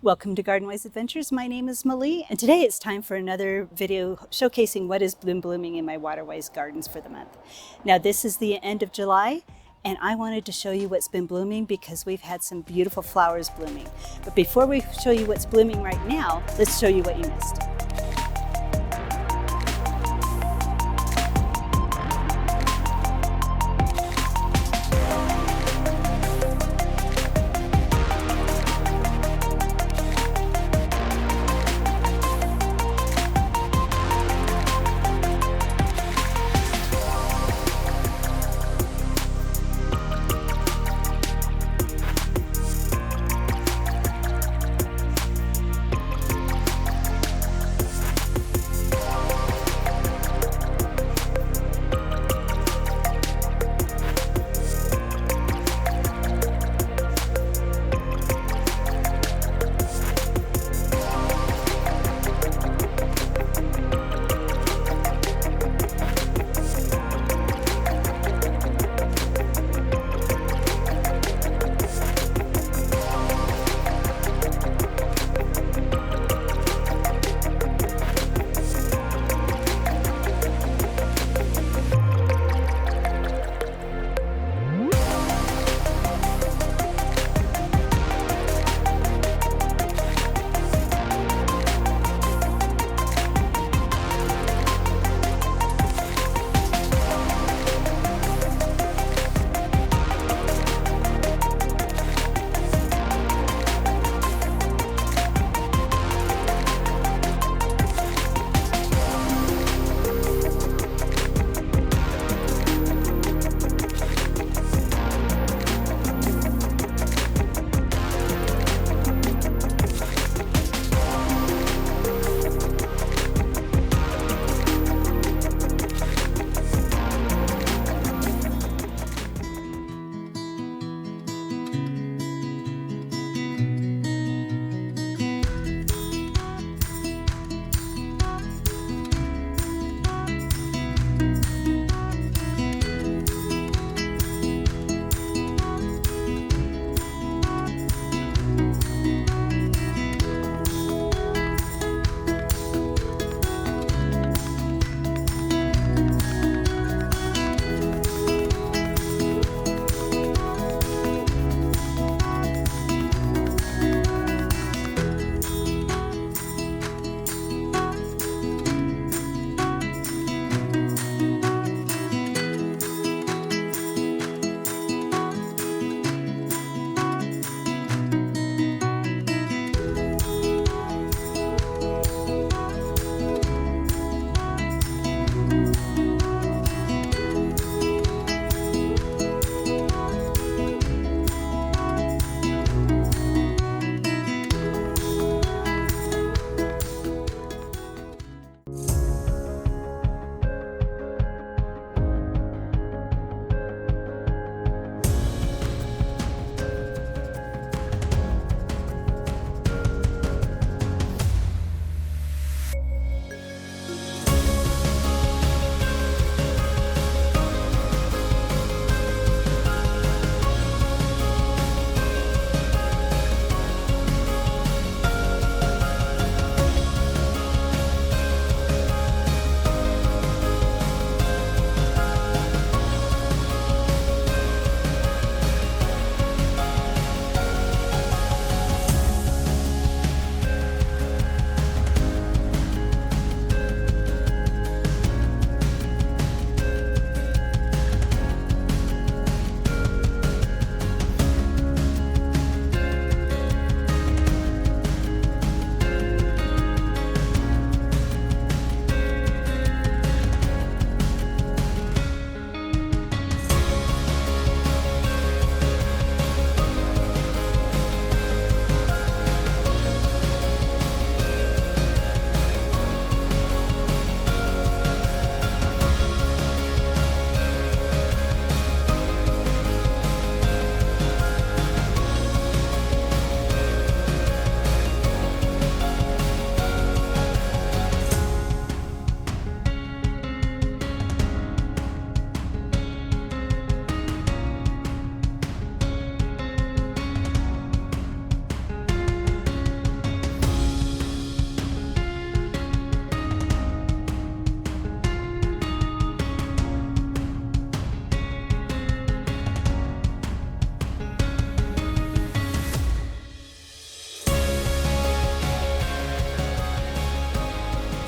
Welcome to Gardenwise Adventures. My name is Malie, and today it's time for another video showcasing what has been blooming in my Waterwise gardens for the month. Now this is the end of July, and I wanted to show you what's been blooming because we've had some beautiful flowers blooming. But before we show you what's blooming right now, let's show you what you missed.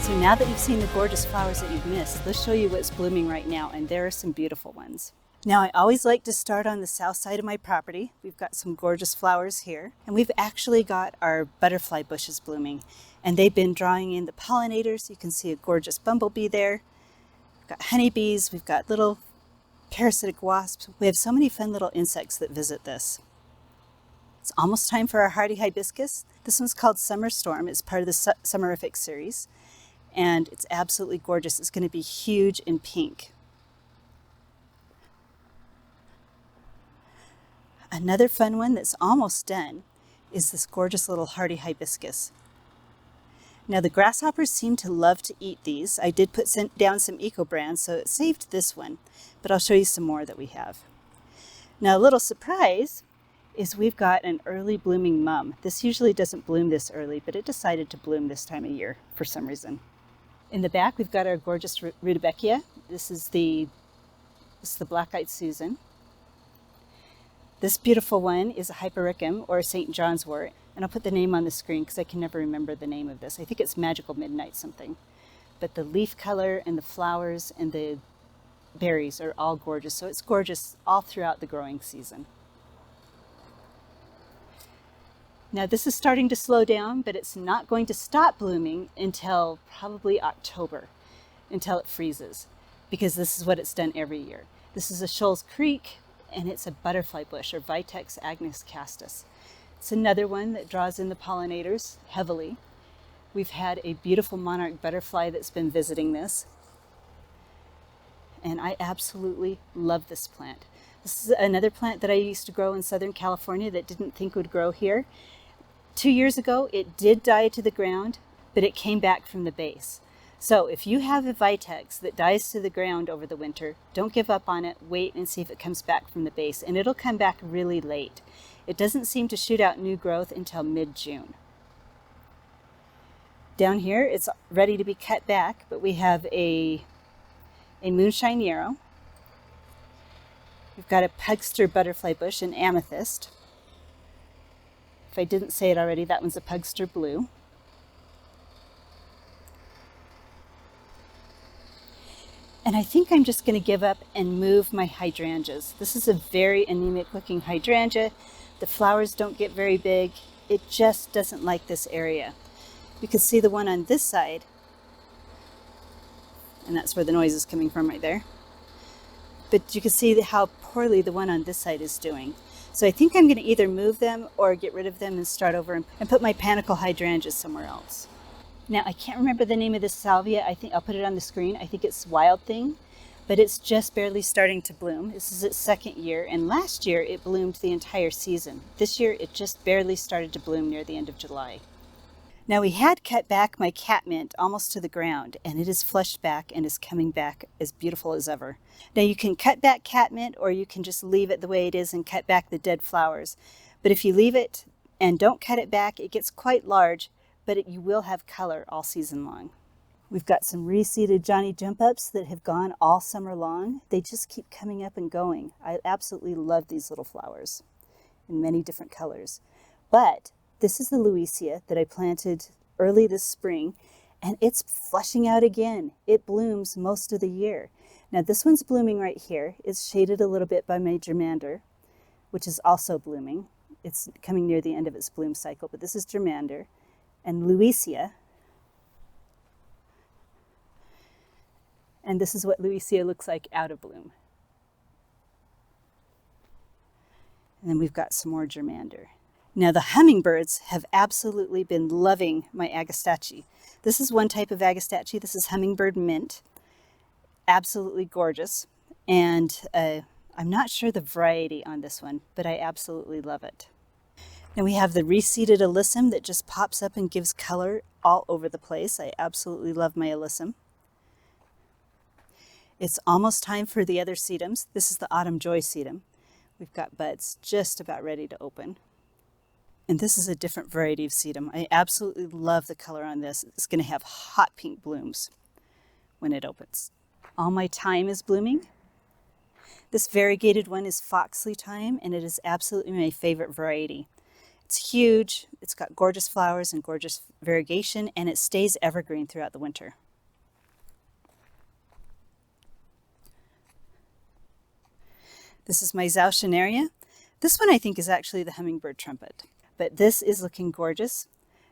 So now that you've seen the gorgeous flowers that you've missed, let's show you what's blooming right now, and there are some beautiful ones. Now, I always like to start on the south side of my property. We've got some gorgeous flowers here, and we've actually got our butterfly bushes blooming, and they've been drawing in the pollinators. You can see a gorgeous bumblebee there. We've got honeybees, we've got little parasitic wasps. We have so many fun little insects that visit this. It's almost time for our hardy hibiscus. This one's called Summer Storm. It's part of the Summerific series, and it's absolutely gorgeous. It's going to be huge in pink. Another fun one that's almost done is this gorgeous little hardy hibiscus. Now the grasshoppers seem to love to eat these. I did put down some eco brands, so it saved this one, but I'll show you some more that we have. Now a little surprise is we've got an early blooming mum. This usually doesn't bloom this early, but it decided to bloom this time of year for some reason. In the back we've got our gorgeous rudbeckia. This is the black-eyed Susan. This beautiful one is a hypericum, or St. John's wort, and I'll put the name on the screen because I can never remember the name of this. I think it's Magical Midnight something. But the leaf color and the flowers and the berries are all gorgeous, so it's gorgeous all throughout the growing season. Now this is starting to slow down, but it's not going to stop blooming until probably October, until it freezes, because this is what it's done every year. This is a Shoals Creek, and it's a butterfly bush, or Vitex agnus castus. It's another one that draws in the pollinators heavily. We've had a beautiful monarch butterfly that's been visiting this, and I absolutely love this plant. This is another plant that I used to grow in Southern California that didn't think would grow here. 2 years ago, it did die to the ground, but it came back from the base. So if you have a Vitex that dies to the ground over the winter, don't give up on it. Wait and see if it comes back from the base, and it'll come back really late. It doesn't seem to shoot out new growth until mid-June. Down here, it's ready to be cut back, but we have a moonshine yarrow. We've got a pugster butterfly bush, an amethyst. If I didn't say it already, that one's a pugster blue. And I think I'm just going to give up and move my hydrangeas. This is a very anemic looking hydrangea. The flowers don't get very big. It just doesn't like this area. You can see the one on this side, and that's where the noise is coming from right there. But you can see how poorly the one on this side is doing. So I think I'm going to either move them or get rid of them and start over and put my panicle hydrangeas somewhere else. Now, I can't remember the name of this salvia. I think I'll put it on the screen. I think it's Wild Thing, but it's just barely starting to bloom. This is its second year, and last year it bloomed the entire season. This year it just barely started to bloom near the end of July. Now, we had cut back my catmint almost to the ground, and it is flushed back and is coming back as beautiful as ever. Now, you can cut back catmint, or you can just leave it the way it is and cut back the dead flowers. But if you leave it and don't cut it back, it gets quite large, but you will have color all season long. We've got some reseeded Johnny Jump Ups that have gone all summer long. They just keep coming up and going. I absolutely love these little flowers in many different colors. But this is the Louisia that I planted early this spring, and it's flushing out again. It blooms most of the year. Now this one's blooming right here. It's shaded a little bit by my germander, which is also blooming. It's coming near the end of its bloom cycle, but this is germander. And Louisia, and this is what Louisia looks like out of bloom. And then we've got some more germander. Now the hummingbirds have absolutely been loving my agastache. This is one type of agastache. This is hummingbird mint. Absolutely gorgeous. And I'm not sure the variety on this one, but I absolutely love it. Now we have the reseeded alyssum that just pops up and gives color all over the place. I absolutely love my alyssum. It's almost time for the other sedums. This is the Autumn Joy sedum. We've got buds just about ready to open. And this is a different variety of sedum. I absolutely love the color on this. It's going to have hot pink blooms when it opens. All my thyme is blooming. This variegated one is Foxley thyme, and it is absolutely my favorite variety. It's huge, it's got gorgeous flowers and gorgeous variegation, and it stays evergreen throughout the winter. This is my Zauschneria. This one I think is actually the hummingbird trumpet, but this is looking gorgeous.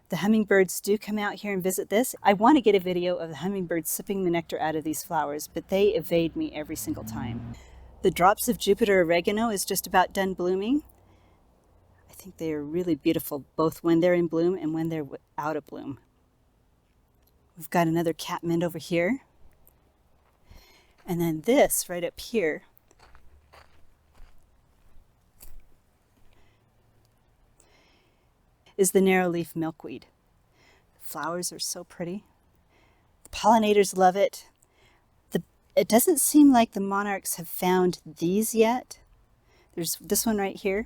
The hummingbirds do come out here and visit this. I want to get a video of the hummingbirds sipping the nectar out of these flowers, but they evade me every single time. The drops of Jupiter oregano is just about done blooming. I think they are really beautiful, both when they're in bloom and when they're out of bloom. We've got another catmint over here. And then this right up here is the narrow-leaf milkweed. The flowers are so pretty. The pollinators love it. It doesn't seem like the monarchs have found these yet. There's this one right here,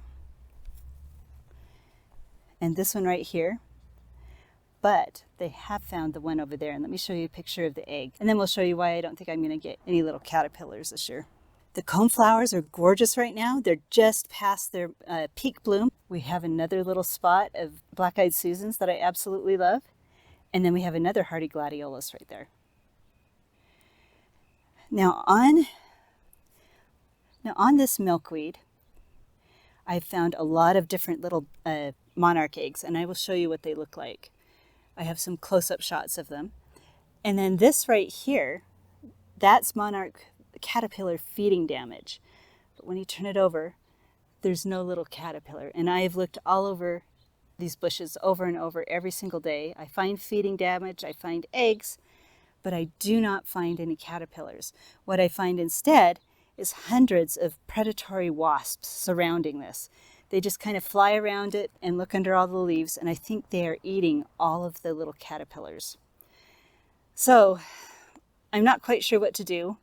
and this one right here, but they have found the one over there. And let me show you a picture of the egg, and then we'll show you why I don't think I'm going to get any little caterpillars this year. The coneflowers are gorgeous right now. They're just past their peak bloom. We have another little spot of black-eyed Susans that I absolutely love. And then we have another hardy gladiolus right there. Now on this milkweed, I've found a lot of different little monarch eggs, and I will show you what they look like. I have some close-up shots of them. And then this right here, that's monarch caterpillar feeding damage. But when you turn it over, there's no little caterpillar. And I have looked all over these bushes over and over every single day. I find feeding damage, I find eggs, but I do not find any caterpillars. What I find instead is hundreds of predatory wasps surrounding this. They just kind of fly around it and look under all the leaves, and I think they are eating all of the little caterpillars. So I'm not quite sure what to do.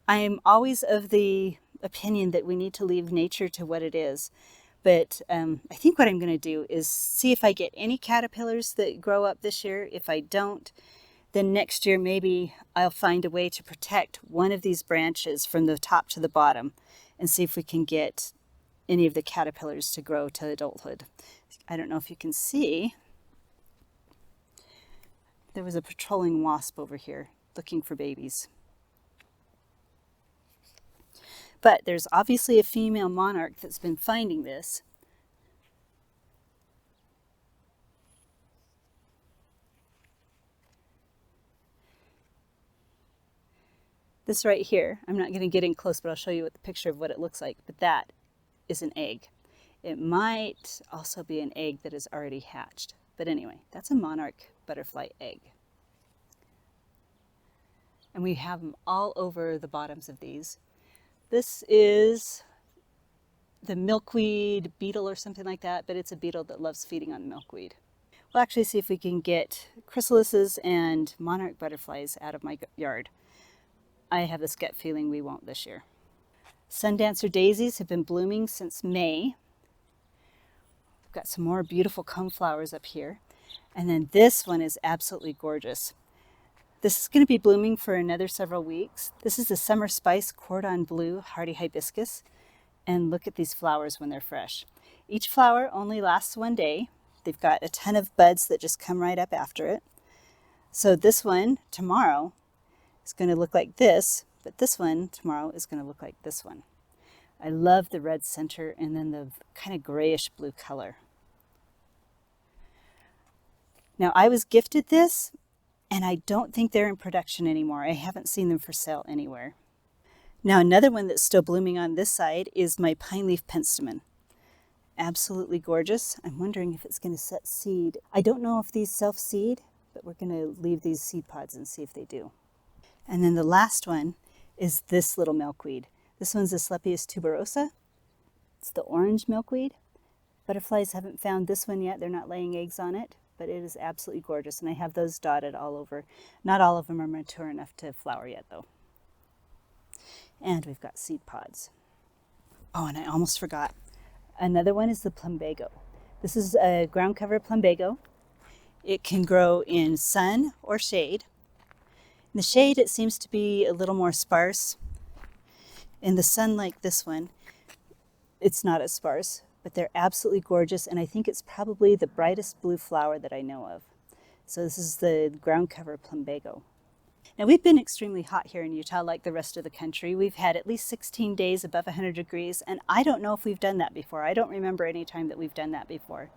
I am always of the opinion that we need to leave nature to what it is. But I think what I'm going to do is see if I get any caterpillars that grow up this year. If I don't, then next year maybe I'll find a way to protect one of these branches from the top to the bottom and see if we can get any of the caterpillars to grow to adulthood. I don't know if you can see. There was a patrolling wasp over here looking for babies. But there's obviously a female monarch that's been finding this. This right here, I'm not going to get in close, but I'll show you a picture of what it looks like. But that is an egg. It might also be an egg that is already hatched. But anyway, that's a monarch butterfly egg. And we have them all over the bottoms of these. This is the milkweed beetle or something like that, but it's a beetle that loves feeding on milkweed. We'll actually see if we can get chrysalises and monarch butterflies out of my yard. I have this gut feeling we won't this year. Sundancer daisies have been blooming since May. We've got some more beautiful coneflowers up here. And then this one is absolutely gorgeous. This is going to be blooming for another several weeks. This is the Summer Spice Cordon Bleu Hardy Hibiscus. And look at these flowers when they're fresh. Each flower only lasts one day. They've got a ton of buds that just come right up after it. So this one tomorrow is going to look like this, but this one tomorrow is going to look like this one. I love the red center and then the kind of grayish blue color. Now I was gifted this, and I don't think they're in production anymore. I haven't seen them for sale anywhere. Now another one that's still blooming on this side is my pine leaf penstemon. Absolutely gorgeous. I'm wondering if it's going to set seed. I don't know if these self-seed, but we're going to leave these seed pods and see if they do. And then the last one is this little milkweed. This one's Asclepias tuberosa. It's the orange milkweed. Butterflies haven't found this one yet. They're not laying eggs on it, but it is absolutely gorgeous. And I have those dotted all over. Not all of them are mature enough to flower yet though. And we've got seed pods. Oh, and I almost forgot. Another one is the plumbago. This is a ground cover plumbago. It can grow in sun or shade. In the shade, it seems to be a little more sparse. In the sun, like this one, it's not as sparse. but they're absolutely gorgeous, and I think it's probably the brightest blue flower that I know of. So this is the ground cover plumbago. Now we've been extremely hot here in Utah like the rest of the country. We've had at least 16 days above 100 degrees, and I don't know if we've done that before. I don't remember any time that we've done that before.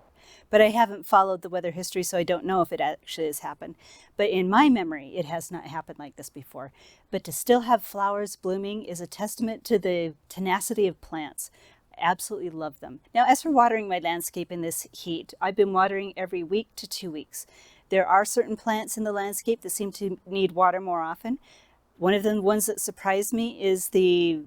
But I haven't followed the weather history, so I don't know if it actually has happened. But in my memory, it has not happened like this before. But to still have flowers blooming is a testament to the tenacity of plants. I absolutely love them. Now, as for watering my landscape in this heat, I've been watering every week to 2 weeks. There are certain plants in the landscape that seem to need water more often. One of the ones that surprised me is the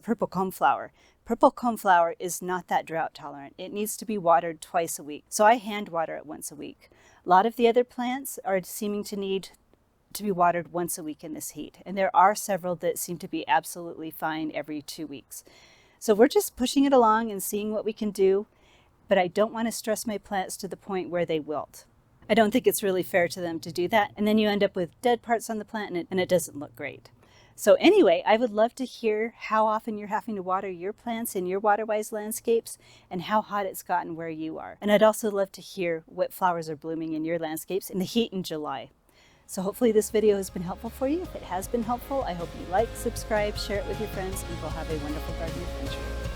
purple coneflower. Purple coneflower is not that drought tolerant. It needs to be watered twice a week. So I hand water it once a week. A lot of the other plants are seeming to need to be watered once a week in this heat. And there are several that seem to be absolutely fine every 2 weeks. So we're just pushing it along and seeing what we can do. But I don't want to stress my plants to the point where they wilt. I don't think it's really fair to them to do that. And then you end up with dead parts on the plant and it doesn't look great. So anyway, I would love to hear how often you're having to water your plants in your Waterwise landscapes and how hot it's gotten where you are. And I'd also love to hear what flowers are blooming in your landscapes in the heat in July. So hopefully this video has been helpful for you. If it has been helpful, I hope you like, subscribe, share it with your friends, and go have a wonderful garden adventure.